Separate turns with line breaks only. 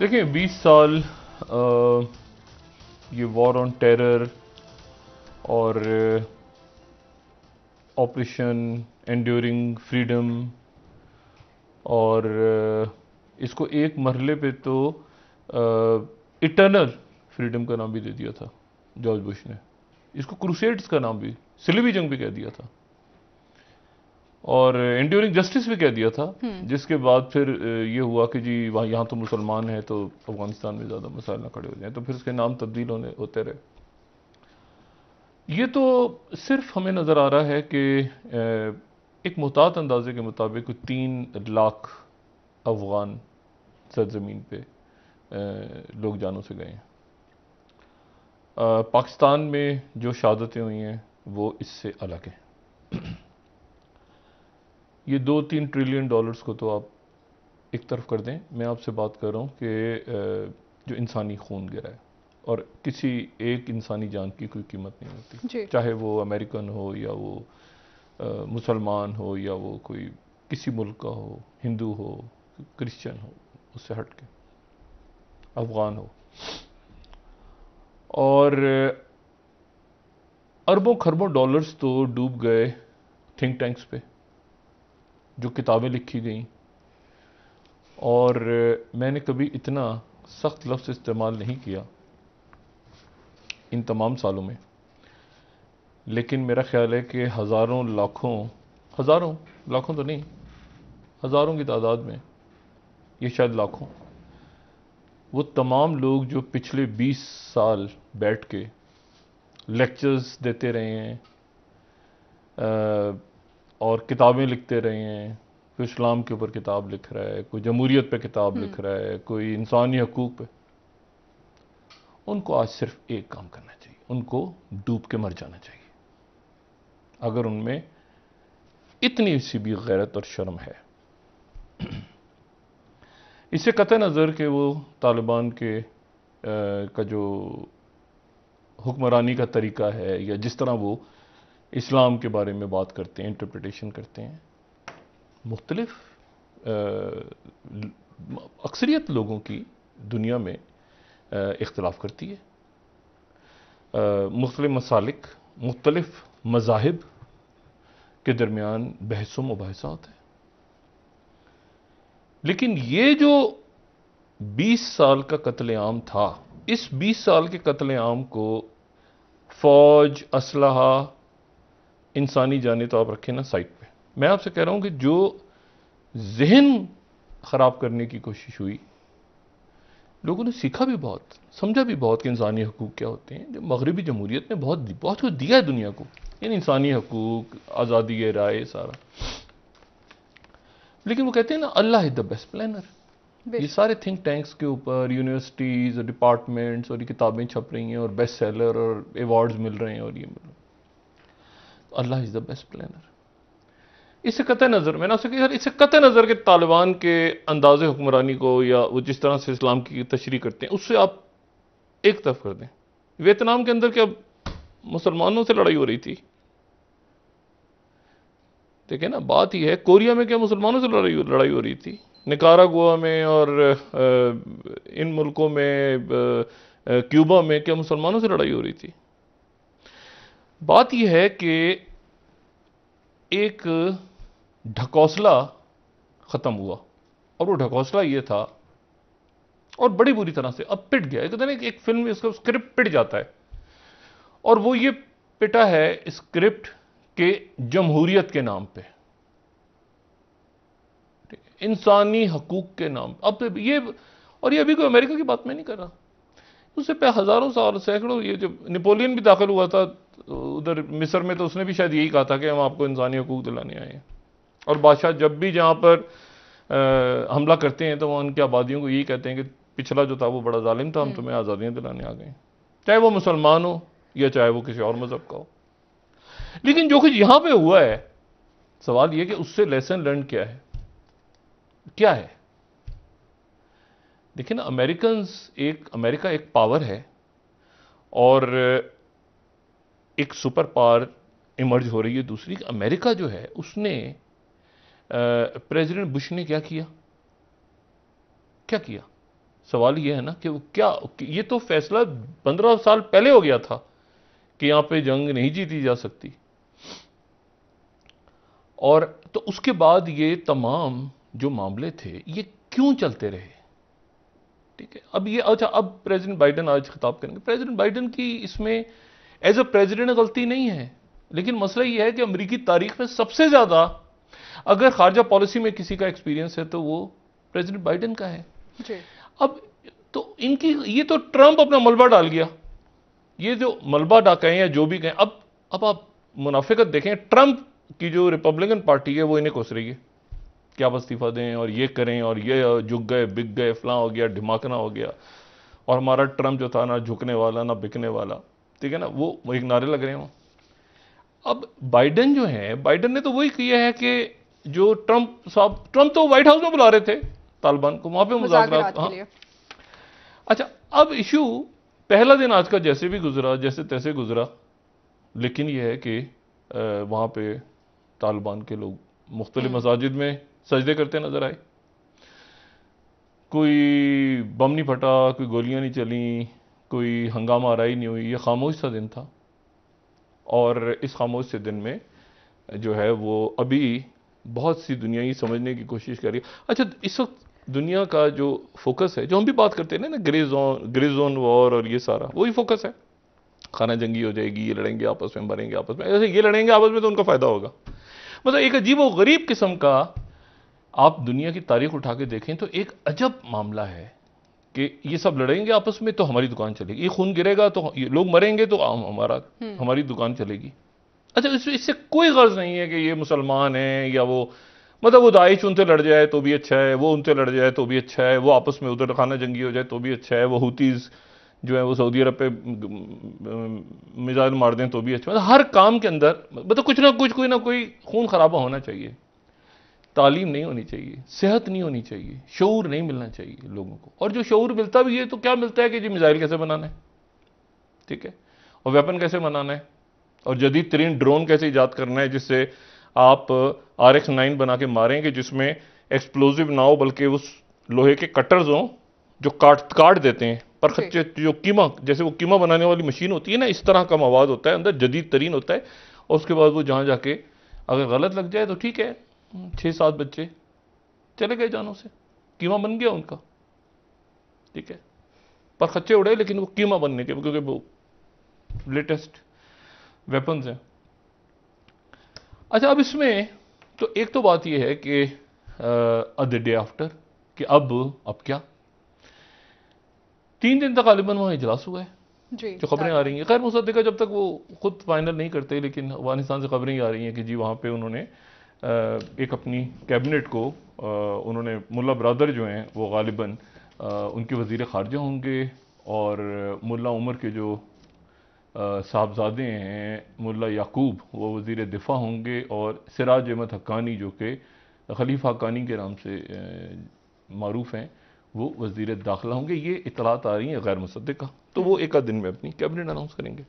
देखिए 20 साल ये वॉर ऑन टेरर और ऑपरेशन एंड्योरिंग फ्रीडम और इसको एक मरले पे तो इटर्नल फ्रीडम का नाम भी दे दिया था जॉर्ज बुश ने। इसको क्रूसेड्स का नाम भी, सिलेबी जंग भी कह दिया था और एंड्योरिंग जस्टिस भी कह दिया था। जिसके बाद फिर ये हुआ कि जी वहाँ यहाँ तो मुसलमान हैं तो अफगानिस्तान में ज़्यादा मसाइल ना खड़े हो जाएं, तो फिर उसके नाम तब्दील होते रहे। ये तो सिर्फ हमें नज़र आ रहा है कि एक मुहतात अंदाजे के मुताबिक 3 लाख अफगान सरजमीन पे लोग जानों से गए हैं। पाकिस्तान में जो शहादतें हुई हैं वो इससे अलग हैं। ये 2-3 ट्रिलियन डॉलर्स को तो आप एक तरफ कर दें, मैं आपसे बात कर रहा हूँ कि जो इंसानी खून गिरा है और किसी एक इंसानी जान की कोई कीमत नहीं होती, चाहे वो अमेरिकन हो या वो मुसलमान हो या वो कोई किसी मुल्क का हो, हिंदू हो, क्रिश्चियन हो, उससे हट के अफगान हो। और अरबों खरबों डॉलर्स तो डूब गए थिंक टैंक्स पे, जो किताबें लिखी गई। और मैंने कभी इतना सख्त लफ्ज़ इस्तेमाल नहीं किया इन तमाम सालों में, लेकिन मेरा ख्याल है कि हज़ारों लाखों तो नहीं, हज़ारों की तादाद में, ये शायद लाखों, वो तमाम लोग जो पिछले 20 साल बैठ के लेक्चर्स देते रहे हैं और किताबें लिखते रहे हैं। कोई इस्लाम के ऊपर किताब लिख रहा है, कोई जमहूरियत पे किताब लिख रहा है, कोई इंसानी हकूक़ पे, उनको आज सिर्फ एक काम करना चाहिए, उनको डूब के मर जाना चाहिए अगर उनमें इतनी सी भी गैरत और शर्म है। इससे कतई नज़र कि वो तालिबान के का जो हुक्मरानी का तरीका है या जिस तरह वो इस्लाम के बारे में बात करते हैं, इंटरप्रिटेशन करते हैं, मुख्तलिफ अक्सरियत लोगों की दुनिया में इख्तिलाफ करती है। मुख्तलिफ मसालिक, मुख्तलिफ मज़ाहिब के दरमियान बहसों मुबाहिसात है। लेकिन ये जो 20 साल का कत्लेआम था, इस 20 साल के कत्लेआम को फौज, असलहा, इंसानी जाने तो आप रखें ना साइड पे, मैं आपसे कह रहा हूं कि जो जहन खराब करने की कोशिश हुई, लोगों ने सीखा भी बहुत, समझा भी बहुत कि इंसानी हकूक़ क्या होते हैं। जो मगरबी जमहूरियत ने बहुत कुछ दिया है दुनिया को, इन इंसानी हकूक़, आज़ादी राय, सारा। लेकिन वो कहते हैं ना, अल्लाह इज़ द बेस्ट प्लानर। ये सारे थिंक टैंक्स के ऊपर यूनिवर्सिटीज़ और डिपार्टमेंट्स और ये किताबें छप रही हैं और बेस्ट सेलर और अवार्ड्स मिल रहे हैं और ये मिल रहे हैं। अल्लाह इज़ द बेस्ट प्लानर। इससे कतई नज़र, मैंने आपसे कहा, इससे कतई नज़र के तालिबान के अंदाज़े हुक्मरानी को या वो जिस तरह से इस्लाम की तशरीह करते हैं, उससे आप एक तरफ कर दें। वियतनाम के अंदर क्या मुसलमानों से लड़ाई हो रही थी? देखिए ना, बात ही है। कोरिया में क्या मुसलमानों से लड़ाई हो रही थी? निकारागुआ में और इन मुल्कों में, क्यूबा में क्या मुसलमानों से लड़ाई हो रही थी? बात यह है कि एक ढकौसला खत्म हुआ और वो ढकौसला ये था, और बड़ी बुरी तरह से अब पिट गया। कहते हैं एक फिल्म में इसका स्क्रिप्ट पिट जाता है, और वो ये पिटा है स्क्रिप्ट के जमहूरियत के नाम पे, इंसानी हकूक के नाम। अब ये, और ये अभी कोई अमेरिका की बात मैं नहीं कर रहा, उससे पे हजारों साल, सैकड़ों, ये जब नेपोलियन भी दाखिल हुआ था उधर मिस्र में, तो उसने भी शायद यही कहा था कि हम आपको इंसानी हकूक दिलाने आए हैं। और बादशाह जब भी जहां पर हमला करते हैं तो वह उनकी आबादियों को यही कहते हैं कि पिछला जो था वो बड़ा जालिम था, हम तुम्हें आज़ादियां दिलाने आ गए, चाहे वो मुसलमान हो या चाहे वो किसी और मजहब का हो। लेकिन जो कुछ यहां पे हुआ है, सवाल यह कि उससे लेसन लर्न क्या है? क्या है? देखिए ना, अमेरिका एक पावर है और एक सुपर पावर इमर्ज हो रही है दूसरी। अमेरिका जो है उसने, प्रेसिडेंट बुश ने क्या किया? सवाल ये है ना कि वो क्या, ये तो फैसला 15 साल पहले हो गया था कि यहां पे जंग नहीं जीती जा सकती, और तो उसके बाद ये तमाम जो मामले थे ये क्यों चलते रहे? ठीक है, अब ये अच्छा, अब प्रेसिडेंट बाइडेन आज खिताब करेंगे। प्रेसिडेंट बाइडेन की इसमें एज अ प्रेसिडेंट गलती नहीं है, लेकिन मसला ये है कि अमेरिकी तारीख में सबसे ज्यादा अगर खारजा पॉलिसी में किसी का एक्सपीरियंस है तो वो प्रेसिडेंट बाइडेन का है
जी।
अब तो इनकी, ये तो ट्रंप अपना मलबा डाल गया, ये जो मलबा डाकें या जो भी कहें, अब आप मुनाफिकत देखें, ट्रंप की जो रिपब्लिकन पार्टी है वो इन्हें कोस रही है कि आप इस्तीफा दें और ये करें और ये झुक गए बिक गए, फलां हो गया ढिमाकना हो गया, और हमारा ट्रंप जो था ना झुकने वाला ना बिकने वाला, ठीक है ना, वो एक नारे लग रहे हों। अब बाइडेन जो है, बाइडेन ने तो वही किया है कि जो ट्रंप तो व्हाइट हाउस में बुला रहे थे तालिबान को, वहां पे मुज़ाकरात। हाँ, अच्छा, अब इशू पहला दिन आज का जैसे भी गुजरा, जैसे तैसे गुजरा, लेकिन यह है कि वहां पे तालिबान के लोग मुख्तलिफ मसाजिद में सजदे करते नजर आए, कोई बम नहीं फटा, कोई गोलियां नहीं चली, कोई हंगामा आराई नहीं हुई, ये खामोश सा दिन था। और इस खामोश से दिन में जो है वो अभी बहुत सी दुनिया ये समझने की कोशिश कर रही है। अच्छा, इस वक्त दुनिया का जो फोकस है, जो हम भी बात करते हैं ना, ग्रे जोन वॉर और ये सारा वही फोकस है, खाना जंगी हो जाएगी, ये लड़ेंगे आपस में, मरेंगे आपस में, ऐसे ये लड़ेंगे आपस में तो उनका फायदा होगा। मतलब एक अजीब और गरीब किस्म का, आप दुनिया की तारीख उठा के देखें तो एक अजब मामला है कि ये सब लड़ेंगे आपस में तो हमारी दुकान चलेगी, ये खून गिरेगा तो ये लोग मरेंगे तो हमारी दुकान चलेगी। अच्छा, इससे कोई गर्ज नहीं है कि ये मुसलमान हैं या वो, मतलब वो दाइश उनसे लड़ जाए तो भी अच्छा है, वो उनसे लड़ जाए तो भी अच्छा है, वो आपस में उधर खाना जंगी हो जाए तो भी अच्छा है, वो हुतीज जो है वो सऊदी अरब पे मिसाइल मार दें तो भी अच्छा। मतलब हर काम के अंदर मतलब कुछ ना कुछ, कोई ना कोई खून खराबा होना चाहिए, तालीम नहीं होनी चाहिए, सेहत नहीं होनी चाहिए, शऊर नहीं मिलना चाहिए लोगों को। और जो शऊर मिलता भी है तो क्या मिलता है कि जी मिसाइल कैसे बनाना है, ठीक है, और वेपन कैसे बनाना है, और जदीद तरीन ड्रोन कैसे ईजाद करना है जिससे आप RX-9 बना के मारेंगे, जिसमें एक्सप्लोजिव ना हो बल्कि उस लोहे के कटर्स हों जो काट देते हैं, पर खच्चे जो कीमा, जैसे वो कीमा बनाने वाली मशीन होती है ना, इस तरह का मवाद होता है अंदर, जदीद तरीन होता है। और उसके बाद वो जहां जाके अगर गलत लग जाए तो ठीक है, 6-7 बच्चे चले गए जानों से, कीमा बन गया उनका, ठीक है, पर खच्चे उड़े लेकिन वो कीमा बनने के, क्योंकि वो लेटेस्ट वेपन्स हैं। अच्छा, अब इसमें तो एक तो बात यह है कि द डे आफ्टर कि अब क्या, 3 दिन तक गालिबन वहां इजलास हुआ है, जो खबरें आ रही हैं, खैर मुसद्दिका जब तक वो खुद फाइनल नहीं करते, लेकिन अफगानिस्तान से खबरें आ रही हैं कि जी वहां पे उन्होंने एक अपनी कैबिनेट को, उन्होंने मुल्ला बरदर जो हैं वो गालिबन उनके वजीर खारजा होंगे, और मुल्ला उमर के जो साहबजादे हैं मुल्ला याकूब वो वज़ीर दिफा होंगे, और सिराज अहमद हक्कानी जो कि खलीफा हक्कानी के नाम से मारूफ हैं वो वज़ीर दाखिला होंगे। ये इतलात आ रही हैं गैर मुसद्दिका, तो वो एक आध दिन में अपनी कैबिनेट अनाउंस करेंगे।